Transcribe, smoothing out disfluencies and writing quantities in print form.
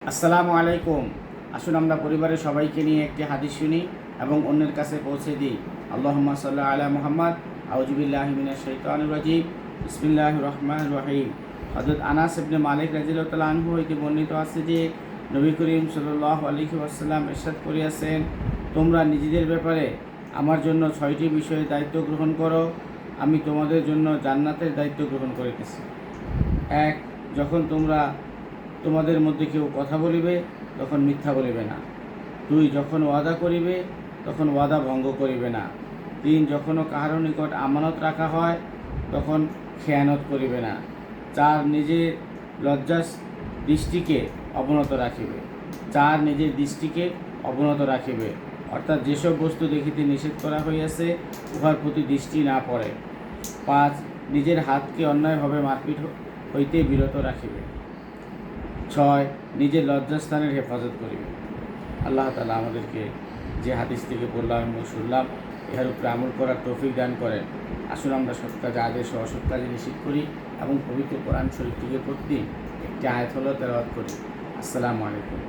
আসসালামু আলাইকুম। আসুন আমরা পরিবারের সবাইকে নিয়ে একটি হাদিস শুনি এবং অন্যের কাছে পৌঁছে দিই। আল্লাহুম্মা সাল্লি আলা মুহাম্মদ। আউযু বিল্লাহি মিনাশ শাইতানির রাজিম। বিসমিল্লাহির রহমানির রহিম। হযরত আনাস ইবনে মালিক রাদিয়াল্লাহু তাআলা আনহু হইতে বর্ণিত আছে যে নবী করিম সাল্লাল্লাহু আলাইহি ওয়াসাল্লাম ইরশাদ করিয়াছেন, তোমরা নিজেদের ব্যাপারে আমার জন্য 6টি বিষয়ে দায়িত্ব গ্রহণ করো, আমি তোমাদের জন্য জান্নাতের দায়িত্ব গ্রহণ করিতেছি। 1. যখন তোমাদের মধ্যে কেউ কথা বলিবে তখন মিথ্যা বলিবে না। 2. যখন ওয়াদা করিবে তখন ওয়াদা ভঙ্গ করিবে না। 3. যখনও কাহারো নিকট আমানত রাখা হয় তখন খেয়ানত করিবে না। 4. নিজের লজ্জার দৃষ্টিকে অবনত রাখিবে। অবনত রাখিবে, অর্থাৎ যেসব বস্তু দেখিতে নিষেধ করা হইয়াছে উহার প্রতি দৃষ্টি না পড়ে। 5. নিজের হাতকে অন্যায়ভাবে মারপিট হইতে বিরত রাখিবে। 6. নিজের লজ্জাস্থানের হেফাজত করিবে। আল্লাহ তাআলা আমাদেরকে যে হাদিস থেকে বললাম এবং শুনলাম ইহার উপরে আমল করার তৌফিক দান করেন। আসুন আমরা সৎ কাজে আদেশ ও অসৎ কাজে নিষেধ করি এবং পবিত্র কোরআন শরীফ থেকে প্রতিদিন একটি আয়াত হলেও তেলাওয়াত করি। আসসালামু আলাইকুম।